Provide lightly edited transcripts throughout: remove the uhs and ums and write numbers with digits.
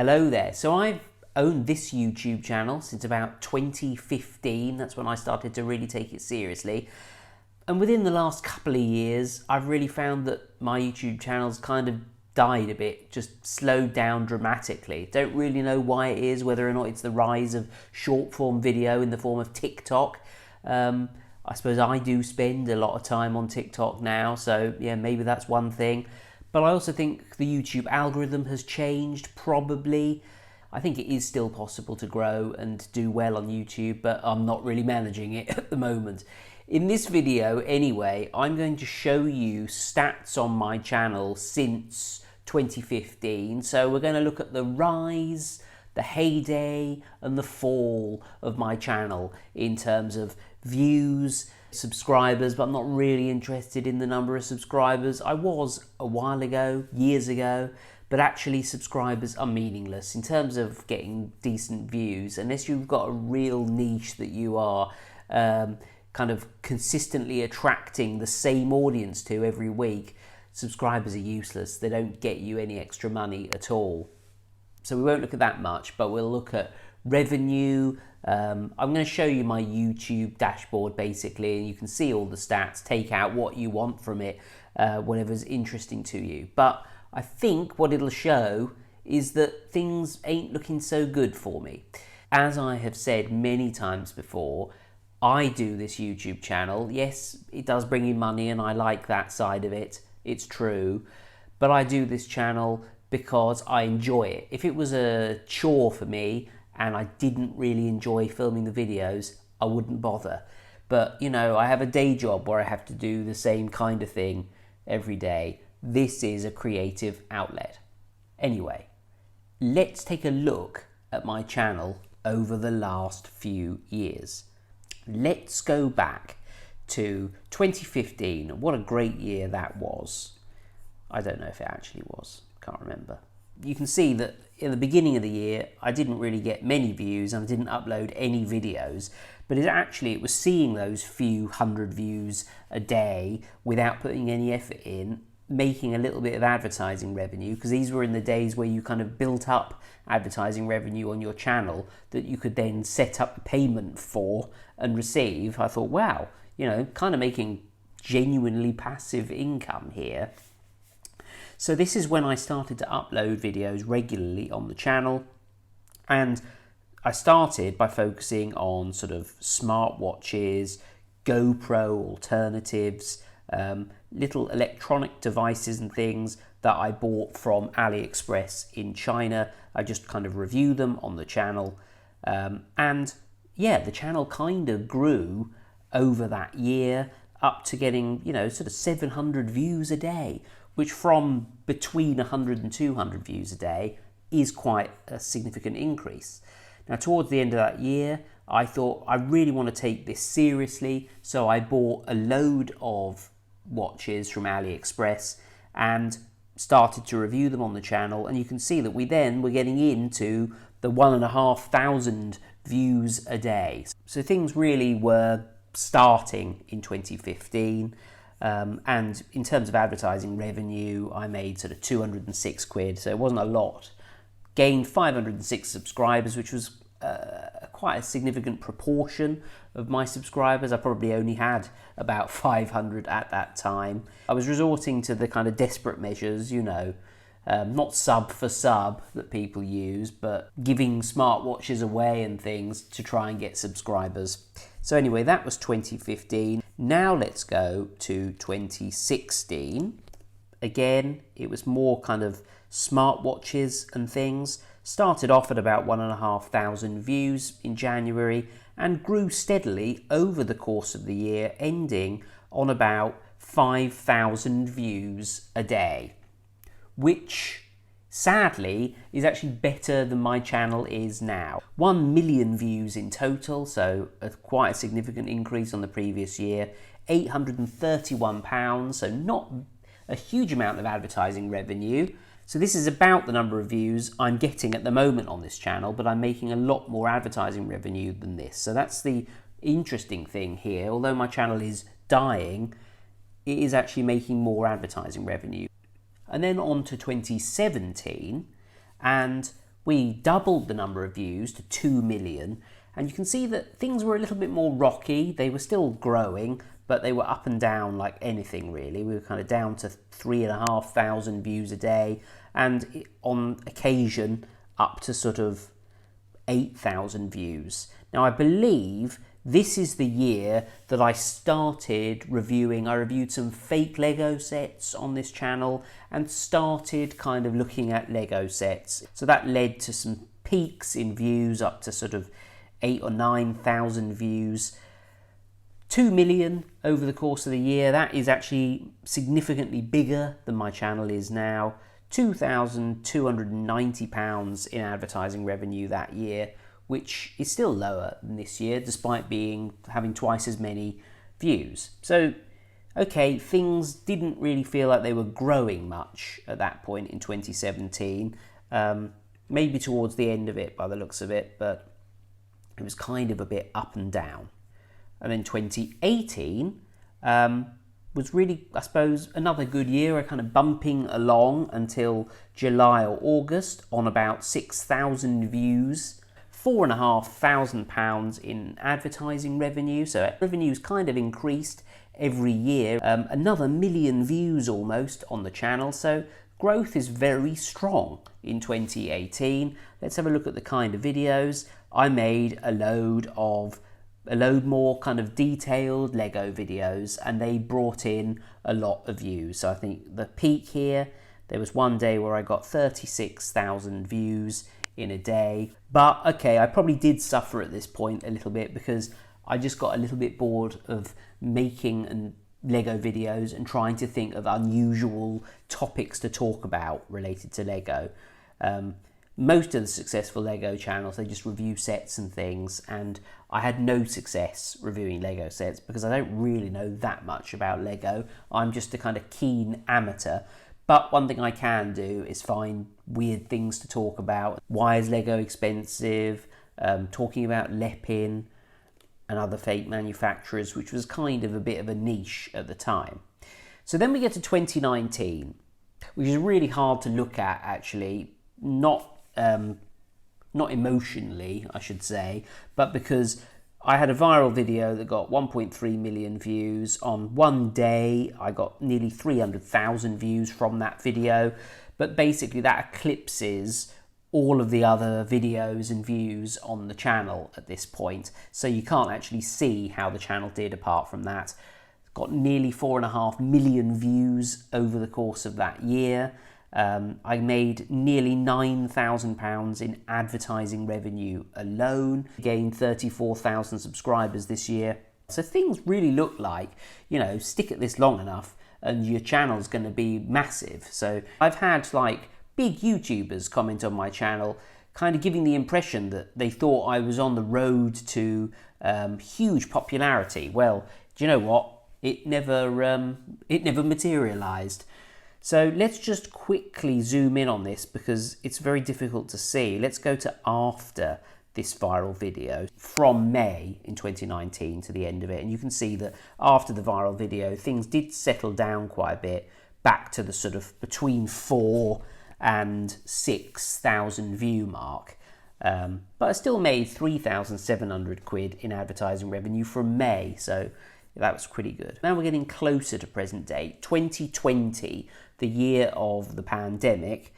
Hello there. So I've owned this YouTube channel since about 2015. That's when I started to really take it seriously. And within the last couple of years, I've really found that my YouTube channel's kind of died a bit, just slowed down dramatically. Don't really know why it is, whether or not it's the rise of short form video in the form of TikTok. I suppose I do spend a lot of time on TikTok now, so yeah, maybe that's one thing. But I also think the YouTube algorithm has changed, probably. I think it is still possible to grow and do well on YouTube, but I'm not really managing it at the moment. In this video, anyway, I'm going to show you stats on my channel since 2015. So we're going to look at the rise, the heyday, and the fall of my channel in terms of views, subscribers, but I'm not really interested in the number of subscribers. I was a while ago, years ago, but actually subscribers are meaningless in terms of getting decent views. Unless you've got a real niche that you are kind of consistently attracting the same audience to every week, subscribers are useless. They don't get you any extra money at all. So we won't look at that much, but we'll look at revenue. I'm going to show you my YouTube dashboard basically, and you can see all the stats, take out what you want from it, whatever's interesting to you. But I think what it'll show is that things ain't looking so good for me. As I have said many times before, I do this YouTube channel. Yes, it does bring in money and I like that side of it. It's true. But I do this channel because I enjoy it. If it was a chore for me and I didn't really enjoy filming the videos, I wouldn't bother. But, you know, I have a day job where I have to do the same kind of thing every day. This is a creative outlet. Anyway, let's take a look at my channel over the last few years. Let's go back to 2015. What a great year that was. I don't know if it actually was. Can't remember. You can see that in the beginning of the year, I didn't really get many views and I didn't upload any videos, but it was seeing those few hundred views a day without putting any effort in, making a little bit of advertising revenue, because these were in the days where you kind of built up advertising revenue on your channel that you could then set up payment for and receive. I thought, wow, you know, kind of making genuinely passive income here. So this is when I started to upload videos regularly on the channel, and I started by focusing on sort of smartwatches, GoPro alternatives, little electronic devices and things that I bought from AliExpress in China. I just kind of review them on the channel, and yeah, the channel kind of grew over that year up to getting, you know, sort of 700 views a day, which from between 100 and 200 views a day is quite a significant increase. Now, towards the end of that year, I thought I really want to take this seriously, so I bought a load of watches from AliExpress and started to review them on the channel, and you can see that we then were getting into the 1,500 views a day. So things really were starting in 2015. And in terms of advertising revenue, I made sort of 206 quid, so it wasn't a lot. Gained 506 subscribers, which was quite a significant proportion of my subscribers. I probably only had about 500 at that time. I was resorting to the kind of desperate measures, you know, not sub for sub that people use, but giving smartwatches away and things to try and get subscribers. So anyway, that was 2015. Now let's go to 2016. Again, it was more kind of smartwatches and things. Started off at about 1,500 views in January and grew steadily over the course of the year, ending on about 5,000 views a day, which sadly is actually better than my channel is now. 1 million views in total, so quite a significant increase on the previous year. £831, so not a huge amount of advertising revenue. So this is about the number of views I'm getting at the moment on this channel, but I'm making a lot more advertising revenue than this. So that's the interesting thing here. Although my channel is dying, it is actually making more advertising revenue. And then on to 2017, and we doubled the number of views to 2 million, and you can see that things were a little bit more rocky. They were still growing, but they were up and down like anything really. We were kind of down to 3,500 views a day, and on occasion up to sort of 8,000 views. Now I believe this is the year that I started reviewing. I reviewed some fake Lego sets on this channel and started kind of looking at Lego sets. So that led to some peaks in views up to sort of 8,000 or 9,000 views. 2 million over the course of the year. That is actually significantly bigger than my channel is now. £2,290 in advertising revenue that year, which is still lower than this year, despite having twice as many views. So, okay, things didn't really feel like they were growing much at that point in 2017. Maybe towards the end of it, by the looks of it, but it was kind of a bit up and down. And then 2018 was really, I suppose, another good year, kind of bumping along until July or August on about 6,000 views, £4,500 in advertising revenue. So revenue's kind of increased every year. Another million views almost on the channel. So growth is very strong in 2018. Let's have a look at the kind of videos. I made a load more kind of detailed Lego videos, and they brought in a lot of views. So I think the peak here, there was one day where I got 36,000 views in a day. But okay, I probably did suffer at this point a little bit because I just got a little bit bored of making Lego videos and trying to think of unusual topics to talk about related to Lego. Most of the successful Lego channels, they just review sets and things, and I had no success reviewing Lego sets because I don't really know that much about Lego. I'm just a kind of keen amateur. But one thing I can do is find weird things to talk about. Why is Lego expensive? Talking about Lepin and other fake manufacturers, which was kind of a bit of a niche at the time. So then we get to 2019, which is really hard to look at actually, not emotionally, I should say, but because I had a viral video that got 1.3 million views. On one day, I got nearly 300,000 views from that video, but basically that eclipses all of the other videos and views on the channel at this point, so you can't actually see how the channel did apart from that. Got nearly 4.5 million views over the course of that year. I made nearly £9,000 in advertising revenue alone, gained 34,000 subscribers this year. So things really look like, stick at this long enough and your channel's going to be massive. So I've had like big YouTubers comment on my channel, kind of giving the impression that they thought I was on the road to huge popularity. Well, do you know what? It never materialized. So let's just quickly zoom in on this because it's very difficult to see. Let's go to after this viral video from May in 2019 to the end of it. And you can see that after the viral video, things did settle down quite a bit, back to the sort of between 4,000 and 6,000 view mark. But I still made 3,700 quid in advertising revenue from May. So that was pretty good. Now we're getting closer to present day, 2020, the year of the pandemic.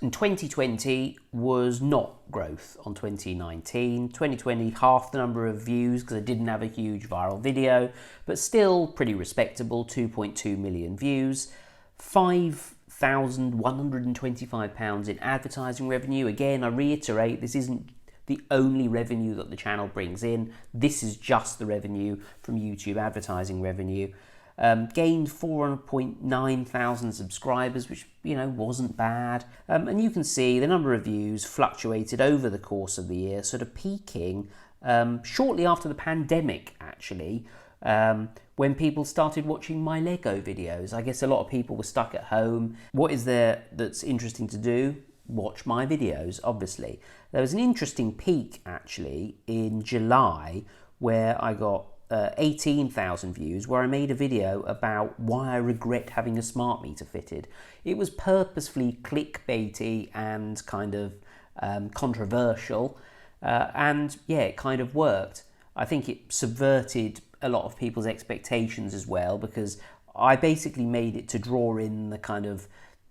And 2020 was not growth on 2019. 2020, half the number of views because I didn't have a huge viral video, but still pretty respectable, 2.2 million views. £5,125 in advertising revenue. Again, I reiterate, this isn't the only revenue that the channel brings in. This is just the revenue from YouTube advertising revenue. Gained 4.9 thousand subscribers, which wasn't bad. And you can see the number of views fluctuated over the course of the year, sort of peaking shortly after the pandemic, actually, when people started watching my Lego videos. I guess a lot of people were stuck at home. What is there that's interesting to do? Watch my videos, obviously. There was an interesting peak actually in July where I got 18,000 views, where I made a video about why I regret having a smart meter fitted. It was purposefully clickbaity and kind of controversial, and yeah, it kind of worked. I think it subverted a lot of people's expectations as well, because I basically made it to draw in the kind of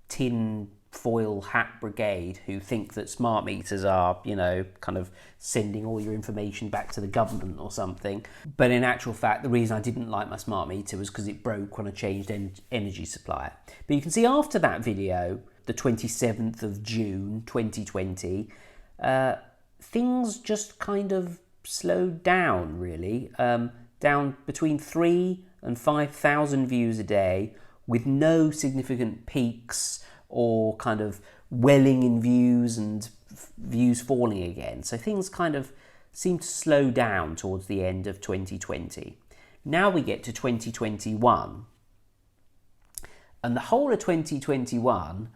tin foil hat brigade who think that smart meters are, you know, kind of sending all your information back to the government or something. But in actual fact, the reason I didn't like my smart meter was because it broke when I changed energy supplier. But you can see after that video, the 27th of June 2020, things just kind of slowed down, really. Down between 3,000 and 5,000 views a day, with no significant peaks or kind of welling in views and views falling again. So things kind of seem to slow down towards the end of 2020. Now we get to 2021, and the whole of 2021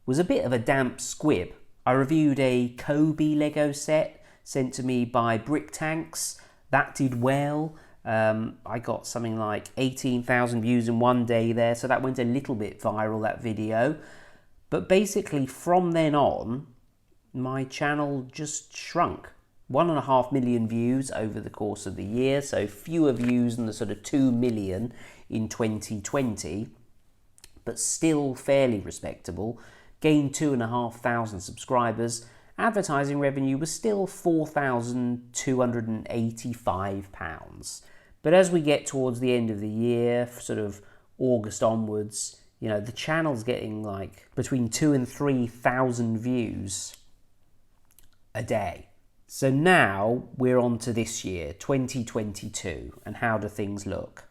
was a bit of a damp squib. I reviewed a Kobe Lego set sent to me by Brick Tanks. That did well. I got something like 18,000 views in one day there, so that went a little bit viral, that video. But basically from then on, my channel just shrunk. 1.5 million views over the course of the year, so fewer views than the sort of 2 million in 2020, but still fairly respectable. Gained 2,500 subscribers. Advertising revenue was still £4,285. But as we get towards the end of the year, sort of August onwards, you know, the channel's getting like between 2,000 and 3,000 views a day. So now we're on to this year, 2022, and how do things look?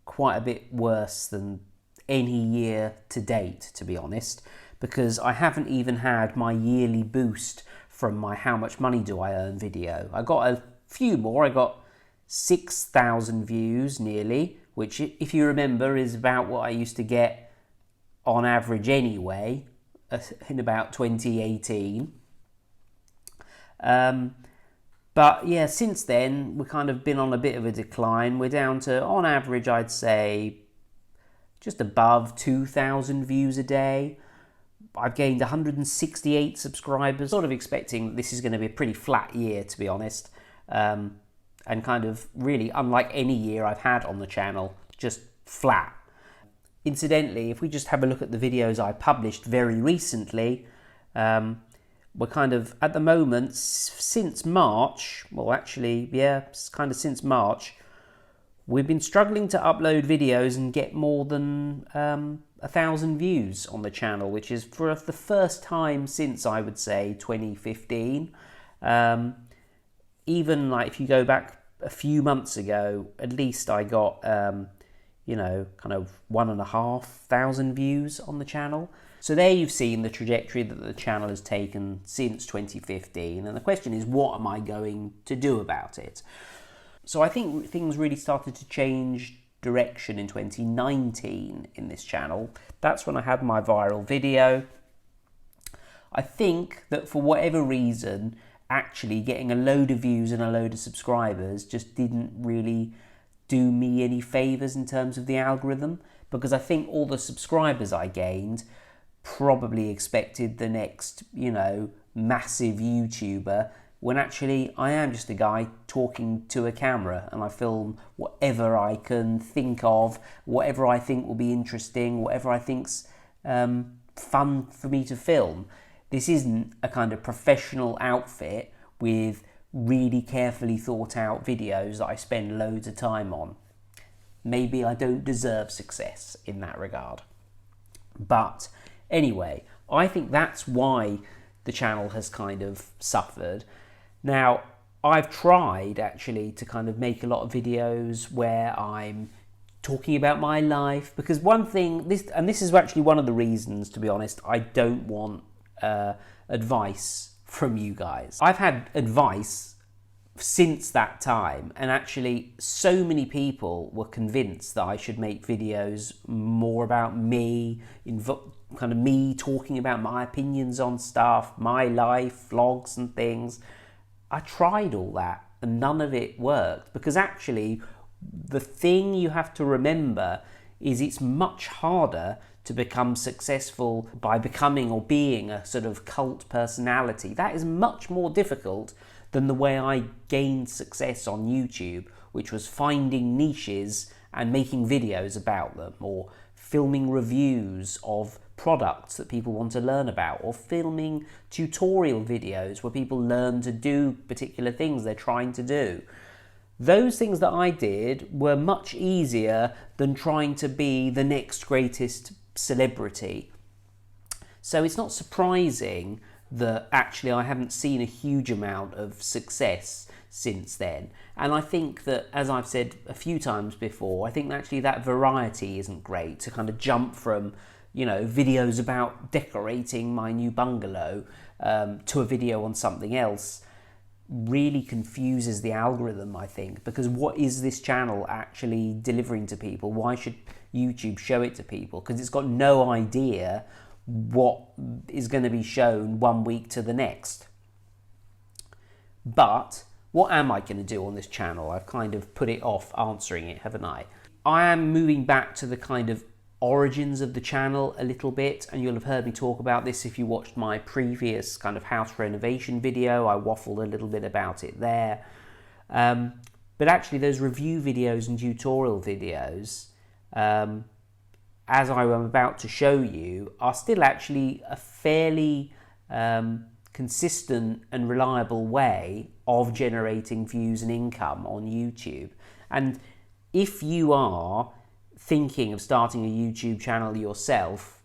Quite a bit worse than any year to date, to be honest, because I haven't even had my yearly boost from my how much money do I earn video. I got a few more. I got 6,000 views nearly, which, if you remember, is about what I used to get on average anyway in about 2018. But yeah, since then we've kind of been on a bit of a decline. We're down to, on average, I'd say just above 2,000 views a day. I've gained 168 subscribers. Sort of expecting this is going to be a pretty flat year, to be honest. And kind of really unlike any year I've had on the channel, just flat. Incidentally, if we just have a look at the videos I published very recently, we're kind of, at the moment, since March, well actually, yeah, kind of since March, we've been struggling to upload videos and get more than 1,000 views on the channel, which is for the first time since, I would say, 2015. Even like if you go back a few months ago, at least I got, you know, kind of 1,500 views on the channel. So there you've seen the trajectory that the channel has taken since 2015. And the question is, what am I going to do about it? So I think things really started to change direction in 2019 in this channel. That's when I had my viral video. I think that for whatever reason, actually getting a load of views and a load of subscribers just didn't really do me any favours in terms of the algorithm, because I think all the subscribers I gained probably expected the next, you know, massive YouTuber, when actually I am just a guy talking to a camera, and I film whatever I can think of, whatever I think will be interesting, whatever I think's fun for me to film. This isn't a kind of professional outfit with really carefully thought out videos that I spend loads of time on. Maybe I don't deserve success in that regard. But anyway, I think that's why the channel has kind of suffered. Now, I've tried actually to kind of make a lot of videos where I'm talking about my life, because one thing, this is actually one of the reasons, to be honest, I don't want advice from you guys. I've had advice since that time, and actually so many people were convinced that I should make videos more about me, kind of me talking about my opinions on stuff, my life, vlogs and things. I tried all that and none of it worked, because actually the thing you have to remember is it's much harder to become successful by becoming or being a sort of cult personality. That is much more difficult than the way I gained success on YouTube, which was finding niches and making videos about them, or filming reviews of products that people want to learn about, or filming tutorial videos where people learn to do particular things they're trying to do. Those things that I did were much easier than trying to be the next greatest celebrity. So it's not surprising that actually I haven't seen a huge amount of success since then. And I think that, as I've said a few times before, I think actually that variety isn't great, to kind of jump from, you know, videos about decorating my new bungalow to a video on something else really confuses the algorithm, I think, because what is this channel actually delivering to people? Why should YouTube show it to people? Because it's got no idea what is going to be shown one week to the next. But what am I going to do on this channel? I've kind of put it off answering it, haven't I? I am moving back to the kind of origins of the channel a little bit, and you'll have heard me talk about this if you watched my previous kind of house renovation video. I waffled a little bit about it there. But actually those review videos and tutorial videos, as I am about to show you, are still actually a fairly consistent and reliable way of generating views and income on YouTube. And if you are thinking of starting a YouTube channel yourself,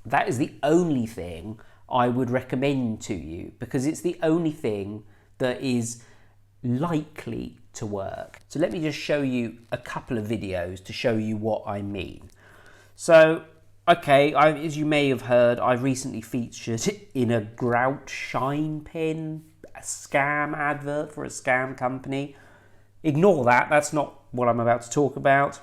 that is the only thing I would recommend to you, because it's the only thing that is likely to work. So let me just show you a couple of videos to show you what I mean. So, okay, as you may have heard, I recently featured in a grout shine pen, a scam advert for a scam company. Ignore that, that's not what I'm about to talk about.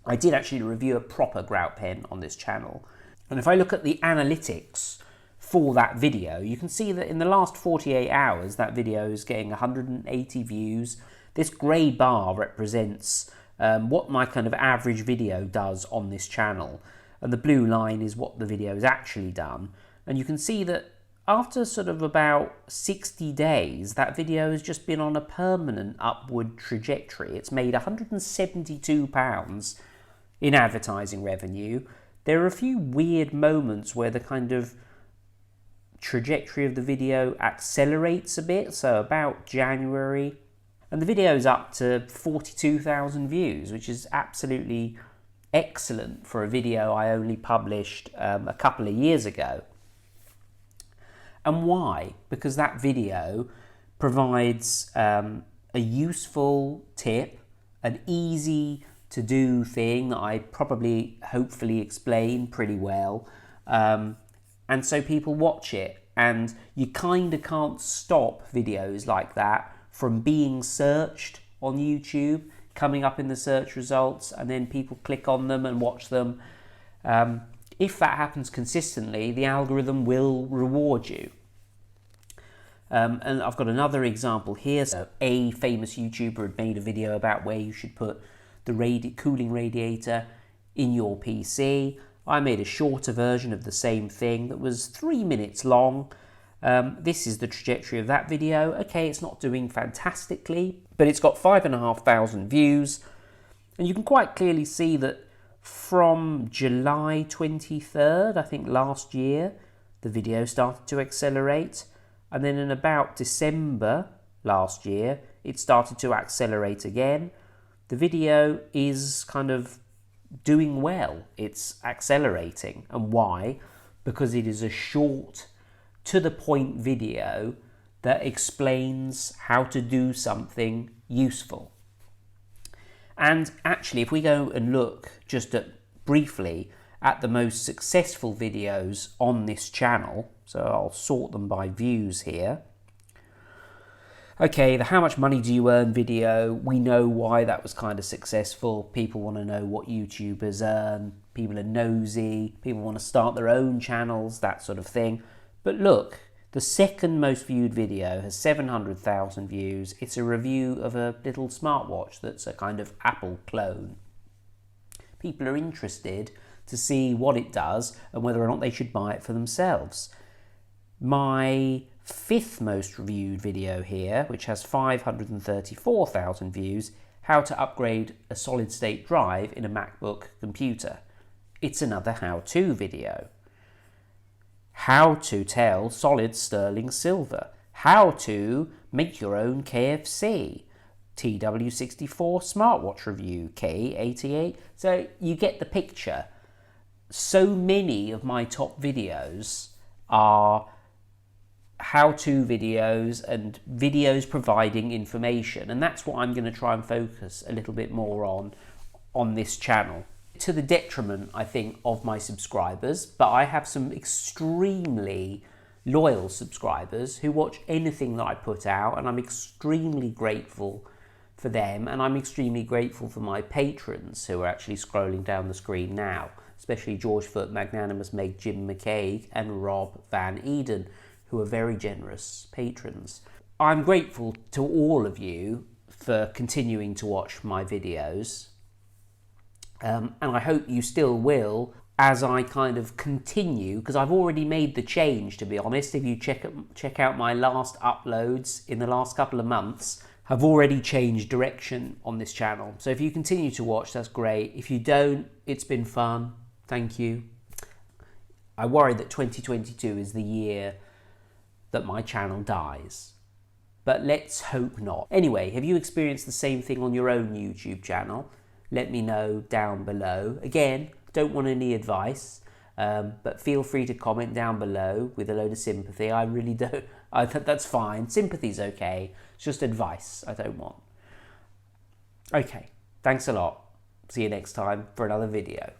I did actually review a proper grout pen on this channel. And if I look at the analytics for that video, you can see that in the last 48 hours, that video is getting 180 views. This grey bar represents what my kind of average video does on this channel. And the blue line is what the video has actually done. And you can see that after sort of about 60 days, that video has just been on a permanent upward trajectory. It's made £172 in advertising revenue. There are a few weird moments where the kind of trajectory of the video accelerates a bit, so about January, and the video's up to 42,000 views, which is absolutely excellent for a video I only published a couple of years ago. And why? Because that video provides a useful tip, an easy to do thing that I probably hopefully explain pretty well, and so people watch it, and you kind of can't stop videos like that from being searched on YouTube, coming up in the search results, and then people click on them and watch them. If that happens consistently, the algorithm will reward you. And I've got another example here. So a famous YouTuber had made a video about where you should put the cooling radiator in your PC. I made a shorter version of the same thing that was 3 minutes long. This is the trajectory of that video. Okay, it's not doing fantastically, but it's got 5,500 views. And you can quite clearly see that from July 23rd, I think last year, the video started to accelerate. And then in about December last year, it started to accelerate again. The video is kind of doing well. It's accelerating. And why? Because it is a short, to the point video that explains how to do something useful. And actually, if we go and look just briefly at the most successful videos on this channel, so I'll sort them by views here. Okay, the how much money do you earn video, we know why that was kind of successful. People want to know what YouTubers earn, people are nosy, people want to start their own channels, that sort of thing. But look, the second most viewed video has 700,000 views. It's a review of a little smartwatch that's a kind of Apple clone. People are interested to see what it does and whether or not they should buy it for themselves. My 5th most viewed video here, which has 534,000 views, how to upgrade a solid state drive in a MacBook computer. It's another how-to video. How to tell solid sterling silver. How to make your own KFC. TW64 smartwatch review, K88. So you get the picture. So many of my top videos are how-to videos and videos providing information, and that's what I'm going to try and focus a little bit more on this channel, to the detriment, I think, of my subscribers. But I have some extremely loyal subscribers who watch anything that I put out, and I'm extremely grateful for them, and I'm extremely grateful for my patrons who are actually scrolling down the screen now, especially George Foote, Magnanimous Meg, Jim McCaig and Rob Van Eden, who are very generous patrons. I'm grateful to all of you for continuing to watch my videos, and I hope you still will as I kind of continue, because I've already made the change, to be honest. If you check out my last uploads in the last couple of months, I've already changed direction on this channel. So if you continue to watch, that's great. If you don't, it's been fun. Thank you. I worry that 2022 is the year that my channel dies, but let's hope not. Anyway, have you experienced the same thing on your own YouTube channel? Let me know down below. Again, don't want any advice, but feel free to comment down below with a load of sympathy. I really don't. That's fine. Sympathy's okay. It's just advice I don't want. Okay, thanks a lot. See you next time for another video.